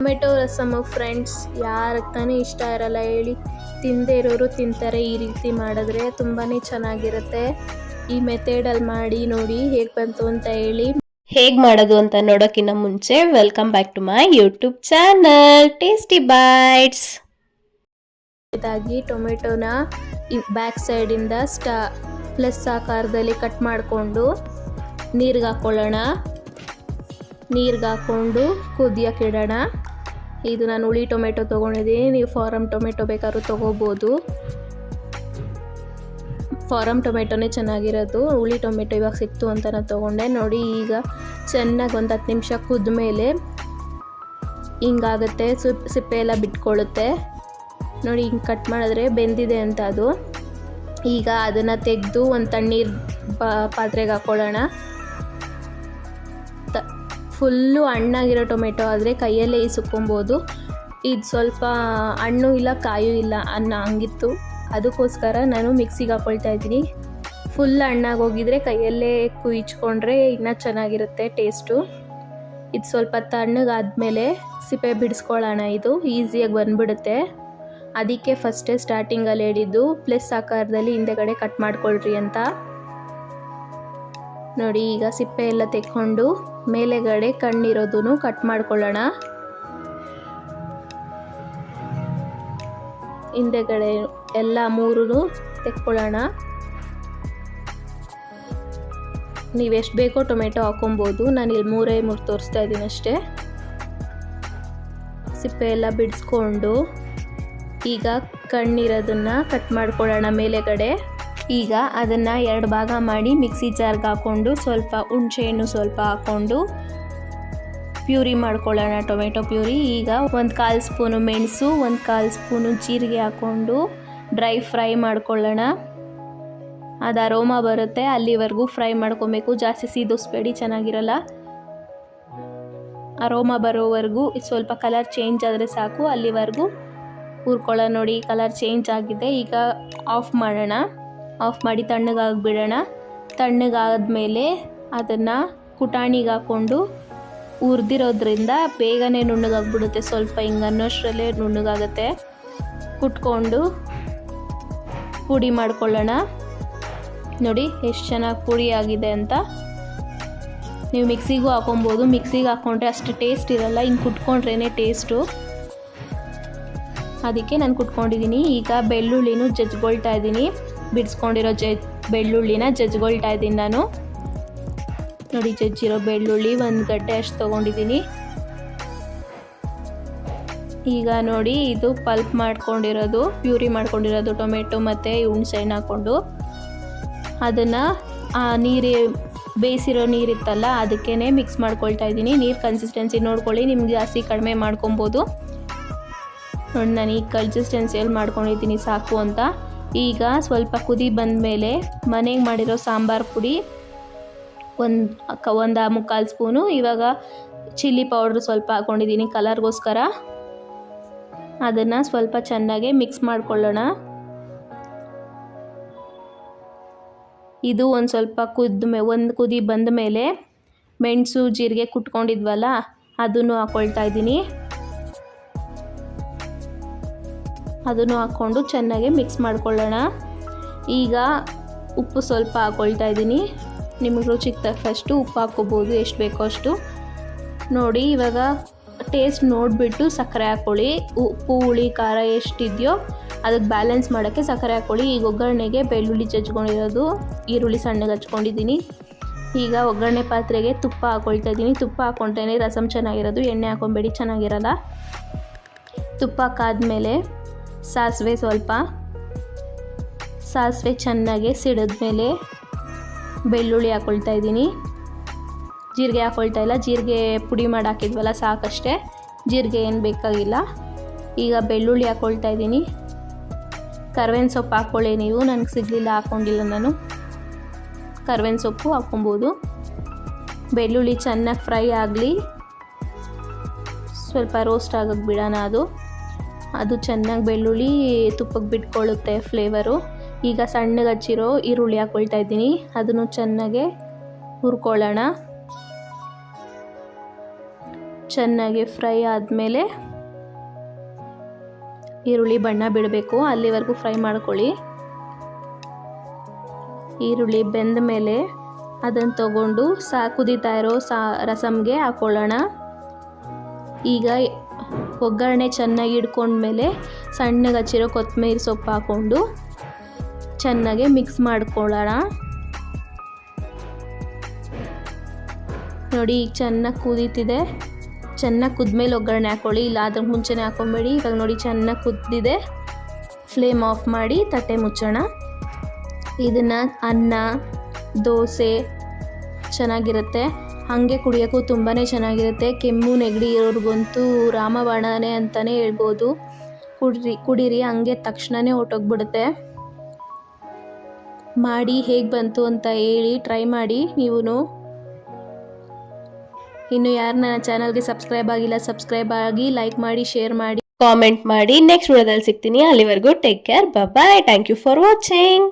Tomato rasam friends, ಯಾರಿಗೆ ತಾನೇ ಇಷ್ಟ ಇರಲ್ಲ ಹೇಳಿ. ತಿಂದೇ ಇರೋರು ತಿಂತಾರೆ. ಈ ರೀತಿ ಮಾಡಿದ್ರೆ ತುಂಬಾ ಚೆನ್ನಾಗಿರುತ್ತೆ. ಈ ಮೆಥಡಲ್ಲಿ ಮಾಡಿ ನೋಡಿ ಹೇಗೆ ಬಂತು ಅಂತ ಹೇಳಿ. ಹೇಗೆ ಮಾಡೋದು ಅಂತ ನೋಡೋಕ್ಕಿಂತ ಮುಂಚೆ welcome back to my YouTube channel tasty bites. ಇದಾಗಿ ಟೊಮೆಟೊನ ಬ್ಯಾಕ್ ಸೈಡಿಂದ ಪ್ಲಸ್ ಆಕಾರದಲ್ಲಿ ಕಟ್ ಮಾಡಿಕೊಂಡು ನೀರಿಗೆ ಹಾಕ್ಕೊಳ್ಳೋಣ. ನೀರಿಗೆ ಹಾಕ್ಕೊಂಡು ಕುದಿಯೋಕೆ ಇಡೋಣ. ಇದು ನಾನು ಹುಳಿ ಟೊಮೆಟೊ ತೊಗೊಂಡಿದ್ದೀನಿ. ನೀವು ಫಾರಮ್ ಟೊಮೆಟೊ ಬೇಕಾದ್ರೂ ತೊಗೋಬೋದು. ಫಾರಮ್ ಟೊಮೆಟೊನೇ ಚೆನ್ನಾಗಿರೋದು. ಹುಳಿ ಟೊಮೆಟೊ ಇವಾಗ ಸಿಕ್ತು ಅಂತ ನಾನು ತೊಗೊಂಡೆ. ನೋಡಿ, ಈಗ ಚೆನ್ನಾಗಿ ಒಂದು 10 ನಿಮಿಷ ಕುದ್ಮೇಲೆ ಹಿಂಗಾಗುತ್ತೆ. ಸಿಪ್ಪೆ ಎಲ್ಲ ಬಿಟ್ಕೊಳ್ಳುತ್ತೆ. ನೋಡಿ, ಹಿಂಗೆ ಕಟ್ ಮಾಡಿದ್ರೆ ಬೆಂದಿದೆ ಅಂತ ಅದು. ಈಗ ಅದನ್ನು ತೆಗೆದು ಒಂದು ತಣ್ಣೀರು ಪಾತ್ರೆಗೆ ಹಾಕ್ಕೊಳ್ಳೋಣ. ಫುಲ್ಲು ಹಣ್ಣಾಗಿರೋ ಟೊಮೆಟೊ ಆದರೆ ಕೈಯಲ್ಲೇ ಇಸುಕೊಬೋದು. ಇದು ಸ್ವಲ್ಪ ಹಣ್ಣು ಇಲ್ಲ ಕಾಯೂ ಇಲ್ಲ ಅನ್ನೋ ಹಂಗಿತ್ತು. ಅದಕ್ಕೋಸ್ಕರ ನಾನು ಮಿಕ್ಸಿಗೆ ಹಾಕ್ಕೊಳ್ತಾ ಇದ್ದೀನಿ. ಫುಲ್ ಹಣ್ಣಾಗಿ ಹೋಗಿದ್ರೆ ಕೈಯಲ್ಲೇ ಕುಯ್ಚ್ಕೊಂಡ್ರೆ ಇನ್ನೂ ಚೆನ್ನಾಗಿರುತ್ತೆ ಟೇಸ್ಟು. ಇದು ಸ್ವಲ್ಪ ತಣ್ಣಗಾದ್ಮೇಲೆ ಸಿಪ್ಪೆ ಬಿಡಿಸ್ಕೊಳ್ಳೋಣ. ಇದು ಈಸಿಯಾಗಿ ಬಂದುಬಿಡುತ್ತೆ. ಅದಕ್ಕೆ ಫಸ್ಟೇ ಸ್ಟಾರ್ಟಿಂಗಲ್ಲಿ ಹೇಳಿದ್ದು ಪ್ಲಸ್ ಆಕಾರದಲ್ಲಿ ಹಿಂದೆಗಡೆ ಕಟ್ ಮಾಡ್ಕೊಳ್ರಿ ಅಂತ. ನೋಡಿ, ಈಗ ಸಿಪ್ಪೆ ಎಲ್ಲ ತೆಕ್ಕೊಂಡು ಮೇಲೆಗಡೆ ಕಣ್ಣಿರೋದನ್ನು ಕಟ್ ಮಾಡ್ಕೊಳ್ಳೋಣ. ಹಿಂದೆಗಡೆ ಎಲ್ಲ 3 ತೆಕ್ಕೊಳ್ಳೋಣ. ನೀವೆಷ್ಟು ಬೇಕೋ ಟೊಮೆಟೊ ಹಾಕೊಬೋದು. ನಾನು ಇಲ್ಲಿ 3 ತೋರಿಸ್ತಾ ಇದ್ದೀನಿ ಅಷ್ಟೇ. ಸಿಪ್ಪೆ ಎಲ್ಲ ಬಿಡಿಸ್ಕೊಂಡು ಈಗ ಕಣ್ಣಿರೋದನ್ನು ಕಟ್ ಮಾಡ್ಕೊಳ್ಳೋಣ ಮೇಲೆಗಡೆ. ಈಗ ಅದನ್ನು 2 ಭಾಗ ಮಾಡಿ ಮಿಕ್ಸಿ ಜಾರ್ಗೆ ಹಾಕ್ಕೊಂಡು ಸ್ವಲ್ಪ ಹುಣಸೆಹಣ್ಣು ಸ್ವಲ್ಪ ಹಾಕ್ಕೊಂಡು ಪ್ಯೂರಿ ಮಾಡ್ಕೊಳ್ಳೋಣ, ಟೊಮೆಟೊ ಪ್ಯೂರಿ. ಈಗ 1/4 ಸ್ಪೂನು ಮೆಣಸು, 1/4 ಸ್ಪೂನು ಜೀರಿಗೆ ಹಾಕ್ಕೊಂಡು ಡ್ರೈ ಫ್ರೈ ಮಾಡ್ಕೊಳ್ಳೋಣ. ಅದು ಅರೋಮಾ ಬರುತ್ತೆ ಅಲ್ಲಿವರೆಗೂ ಫ್ರೈ ಮಾಡ್ಕೊಬೇಕು. ಜಾಸ್ತಿ ಸೀದಿಸ್ಬೇಡಿ, ಚೆನ್ನಾಗಿರಲ್ಲ. ಅರೋಮಾ ಬರೋವರೆಗೂ ಸ್ವಲ್ಪ ಕಲರ್ ಚೇಂಜ್ ಆದರೆ ಸಾಕು, ಅಲ್ಲಿವರೆಗೂ ಹುರ್ಕೊಳ್ಳೋಣ. ನೋಡಿ, ಕಲರ್ ಚೇಂಜ್ ಆಗಿದೆ. ಈಗ ಆಫ್ ಮಾಡೋಣ. ಆಫ್ ಮಾಡಿ ತಣ್ಣಗಾಗಿಬಿಡೋಣ. ತಣ್ಣಗಾದ್ಮೇಲೆ ಅದನ್ನು ಕುಟಾಣಿಗೆ ಹಾಕ್ಕೊಂಡು ಹುರಿದಿರೋದ್ರಿಂದ ಬೇಗನೆ ನುಣ್ಣಗಾಗ್ಬಿಡುತ್ತೆ. ಸ್ವಲ್ಪ ಹಿಂಗೆ ಅನ್ನೋಷ್ಟರಲ್ಲೇ ನುಣ್ಣಗಾಗುತ್ತೆ. ಕುಟ್ಕೊಂಡು ಪುಡಿ ಮಾಡ್ಕೊಳ್ಳೋಣ. ನೋಡಿ ಎಷ್ಟು ಚೆನ್ನಾಗಿ ಪುಡಿ ಆಗಿದೆ ಅಂತ. ನೀವು ಮಿಕ್ಸಿಗೂ ಹಾಕೊಬೋದು. ಮಿಕ್ಸಿಗೆ ಹಾಕ್ಕೊಂಡ್ರೆ ಅಷ್ಟು ಟೇಸ್ಟ್ ಇರಲ್ಲ, ಹಿಂಗೆ ಕುಟ್ಕೊಂಡ್ರೇ ಟೇಸ್ಟು. ಅದಕ್ಕೆ ನಾನು ಕುಟ್ಕೊಂಡಿದ್ದೀನಿ. ಈಗ ಬೆಳ್ಳುಳ್ಳಿನೂ ಜಜ್ಕೊಳ್ತಾ ಇದ್ದೀನಿ. ಬಿಡಿಸ್ಕೊಂಡಿರೋ ಬೆಳ್ಳುಳ್ಳಿನ ಜಜ್ಕೊಳ್ತಾ ಇದ್ದೀನಿ ನಾನು. ನೋಡಿ, ಜಜ್ಜಿರೋ ಬೆಳ್ಳುಳ್ಳಿ 1 ಗಡ್ಡೆ ಅಷ್ಟು ತೊಗೊಂಡಿದ್ದೀನಿ. ಈಗ ನೋಡಿ, ಇದು ಪಲ್ಪ್ ಮಾಡ್ಕೊಂಡಿರೋದು, ಪ್ಯೂರಿ ಮಾಡ್ಕೊಂಡಿರೋದು ಟೊಮೆಟೊ ಮತ್ತು ಹುಣಸೆಹಣ್ಣು ಹಾಕ್ಕೊಂಡು ಅದನ್ನು ಬೇಯಿಸಿರೋ ನೀರಿತ್ತಲ್ಲ ಅದಕ್ಕೇ ಮಿಕ್ಸ್ ಮಾಡ್ಕೊಳ್ತಾ ಇದ್ದೀನಿ. ನೀರು ಕನ್ಸಿಸ್ಟೆನ್ಸಿ ನೋಡ್ಕೊಳ್ಳಿ, ನಿಮ್ಗೆ ಜಾಸ್ತಿ ಕಡಿಮೆ ಮಾಡ್ಕೊಬೋದು. ನೋಡಿ, ನಾನು ಈ ಕನ್ಸಿಸ್ಟೆನ್ಸಿಯಲ್ಲಿ ಮಾಡ್ಕೊಂಡಿದ್ದೀನಿ ಸಾಕು ಅಂತ. ಈಗ ಸ್ವಲ್ಪ ಕುದಿ ಬಂದಮೇಲೆ ಮನೆಗೆ ಮಾಡಿರೋ ಸಾಂಬಾರು ಪುಡಿ 1/4 ಸ್ಪೂನು. ಇವಾಗ ಚಿಲ್ಲಿ ಪೌಡ್ರ್ ಸ್ವಲ್ಪ ಹಾಕ್ಕೊಂಡಿದ್ದೀನಿ ಕಲರ್ಗೋಸ್ಕರ. ಅದನ್ನು ಸ್ವಲ್ಪ ಚೆನ್ನಾಗಿ ಮಿಕ್ಸ್ ಮಾಡ್ಕೊಳ್ಳೋಣ. ಇದು ಒಂದು ಸ್ವಲ್ಪ ಒಂದು ಕುದಿ ಬಂದ ಮೇಲೆ ಮೆಣಸು ಜೀರಿಗೆ ಕುಟ್ಕೊಂಡಿದ್ವಲ್ಲ ಅದನ್ನು ಹಾಕ್ಕೊಳ್ತಾ ಇದ್ದೀನಿ. ಅದನ್ನು ಹಾಕ್ಕೊಂಡು ಚೆನ್ನಾಗಿ ಮಿಕ್ಸ್ ಮಾಡ್ಕೊಳ್ಳೋಣ. ಈಗ ಉಪ್ಪು ಸ್ವಲ್ಪ ಹಾಕ್ಕೊಳ್ತಾ ಇದ್ದೀನಿ. ನಿಮಗೆ ರುಚಿಗೆ ತಕ್ಕಷ್ಟು ಉಪ್ಪು ಹಾಕ್ಕೋಬೋದು, ಎಷ್ಟು ಬೇಕೋ ಅಷ್ಟು ನೋಡಿ. ಇವಾಗ ಟೇಸ್ಟ್ ನೋಡಿಬಿಟ್ಟು ಸಕ್ಕರೆ ಹಾಕ್ಕೊಳ್ಳಿ. ಉಪ್ಪು ಹುಳಿ ಖಾರ ಎಷ್ಟಿದೆಯೋ ಅದಕ್ಕೆ ಬ್ಯಾಲೆನ್ಸ್ ಮಾಡೋಕ್ಕೆ ಸಕ್ಕರೆ ಹಾಕ್ಕೊಳ್ಳಿ. ಈಗ ಒಗ್ಗರಣೆಗೆ ಬೆಳ್ಳುಳ್ಳಿ ಜಜ್ಕೊಂಡಿರೋದು, ಈರುಳ್ಳಿ ಸಣ್ಣಗೆ ಹಚ್ಕೊಂಡಿದ್ದೀನಿ. ಈಗ ಒಗ್ಗರಣೆ ಪಾತ್ರೆಗೆ ತುಪ್ಪ ಹಾಕ್ಕೊಳ್ತಾ ಇದ್ದೀನಿ. ತುಪ್ಪ ಹಾಕ್ಕೊಂಡ್ರೆ ರಸಮ್ ಚೆನ್ನಾಗಿರೋದು, ಎಣ್ಣೆ ಹಾಕ್ಕೊಬೇಡಿ, ಚೆನ್ನಾಗಿರಲ್ಲ. ತುಪ್ಪ ಹಾಕಾದ್ಮೇಲೆ ಸಾಸಿವೆ ಚೆನ್ನಾಗಿ ಸಿಡಿದ್ಮೇಲೆ ಬೆಳ್ಳುಳ್ಳಿ ಹಾಕ್ಕೊಳ್ತಾ ಇದ್ದೀನಿ. ಜೀರಿಗೆ ಹಾಕ್ಕೊಳ್ತಾ ಇಲ್ಲ, ಜೀರಿಗೆ ಪುಡಿ ಮಾಡಿ ಹಾಕಿದ್ವಲ್ಲ ಸಾಕಷ್ಟೇ, ಜೀರಿಗೆ ಏನು ಬೇಕಾಗಿಲ್ಲ. ಈಗ ಬೆಳ್ಳುಳ್ಳಿ ಹಾಕ್ಕೊಳ್ತಾ ಇದ್ದೀನಿ. ಕರ್ಬೇವಿನ ಸೊಪ್ಪು ಹಾಕ್ಕೊಳ್ಳಿ ನೀವು, ನನಗೆ ಸಿಗಲಿಲ್ಲ ಹಾಕ್ಕೊಂಡಿಲ್ಲ ನಾನು. ಕರ್ಬೇವಿನ ಸೊಪ್ಪು ಹಾಕ್ಕೊಬೋದು. ಬೆಳ್ಳುಳ್ಳಿ ಚೆನ್ನಾಗಿ ಫ್ರೈ ಆಗಲಿ, ಸ್ವಲ್ಪ ರೋಸ್ಟ್ ಆಗೋಕ್ಕೆ ಬಿಡೋಣ. ಅದು ಚೆನ್ನಾಗಿ ಬೆಳ್ಳುಳ್ಳಿ ತುಪ್ಪಕ್ಕೆ ಬಿಟ್ಕೊಳ್ಳುತ್ತೆ ಫ್ಲೇವರು. ಈಗ ಸಣ್ಣಗೆ ಹಚ್ಚಿರೋ ಈರುಳ್ಳಿ ಹಾಕ್ಕೊಳ್ತಾ ಇದ್ದೀನಿ. ಅದನ್ನು ಚೆನ್ನಾಗೆ ಹುರ್ಕೊಳ್ಳೋಣ. ಚೆನ್ನಾಗಿ ಫ್ರೈ ಆದಮೇಲೆ ಈರುಳ್ಳಿ ಬಣ್ಣ ಬಿಡಬೇಕು, ಅಲ್ಲಿವರೆಗೂ ಫ್ರೈ ಮಾಡ್ಕೊಳ್ಳಿ. ಈರುಳ್ಳಿ ಬೆಂದ ಮೇಲೆ ಅದನ್ನು ತಗೊಂಡು ಕುದೀತಾ ಇರೋ ರಸಮ್ಗೆ ಹಾಕೊಳ್ಳೋಣ. ಈಗ ಒಗ್ಗರಣೆ ಚೆನ್ನಾಗಿ ಹಿಡ್ಕೊಂಡ್ಮೇಲೆ ಸಣ್ಣಗೆ ಹಚ್ಚಿರೋ ಕೊತ್ತಂಬರಿ ಸೊಪ್ಪು ಹಾಕ್ಕೊಂಡು ಚೆನ್ನಾಗಿ ಮಿಕ್ಸ್ ಮಾಡ್ಕೊಳ್ಳೋಣ. ನೋಡಿ ಈಗ ಚೆನ್ನಾಗಿ ಕುದೀತಿದೆ. ಚೆನ್ನಾಗಿ ಕುದ್ಮೇಲೆ ಒಗ್ಗರಣೆ ಹಾಕ್ಕೊಳ್ಳಿ, ಇಲ್ಲ ಅದ್ರ ಮುಂಚೆನೇ ಹಾಕ್ಕೊಂಬೇಡಿ. ಇವಾಗ ನೋಡಿ ಚೆನ್ನಾಗಿ ಕುದ್ದಿದೆ. ಫ್ಲೇಮ್ ಆಫ್ ಮಾಡಿ ತಟ್ಟೆ ಮುಚ್ಚೋಣ. ಇದನ್ನು ಅನ್ನ, ದೋಸೆ ಚೆನ್ನಾಗಿರುತ್ತೆ, ಹಾಗೆ ಕುಡಿಯೋಕ್ಕೂ ತುಂಬಾ ಚೆನ್ನಾಗಿರುತ್ತೆ. ಕೆಮ್ಮು ನೆಗಡಿ ಇರೋರಿಗಂತೂ ರಾಮಬಾಣನೇ ಅಂತಲೇ ಹೇಳ್ಬೋದು. ಕುಡೀರಿ, ಹಂಗೆ ತಕ್ಷಣವೇ ಹೊರ್ಟೋಗ್ಬಿಡುತ್ತೆ. ಮಾಡಿ ಹೇಗೆ ಬಂತು ಅಂತ ಹೇಳಿ, ಟ್ರೈ ಮಾಡಿ ನೀವು. ಇನ್ನು ಯಾರು ನನ್ನ ಚಾನಲ್ಗೆ ಸಬ್ಸ್ಕ್ರೈಬ್ ಆಗಿಲ್ಲ, ಸಬ್ಸ್ಕ್ರೈಬ್ ಆಗಿ, ಲೈಕ್ ಮಾಡಿ, ಶೇರ್ ಮಾಡಿ, ಕಾಮೆಂಟ್ ಮಾಡಿ. ನೆಕ್ಸ್ಟ್ ವಿಡಿಯೋದಲ್ಲಿ ಸಿಗ್ತೀನಿ. ಅಲ್ಲಿವರೆಗೂ take care, bye. Thank you for watching.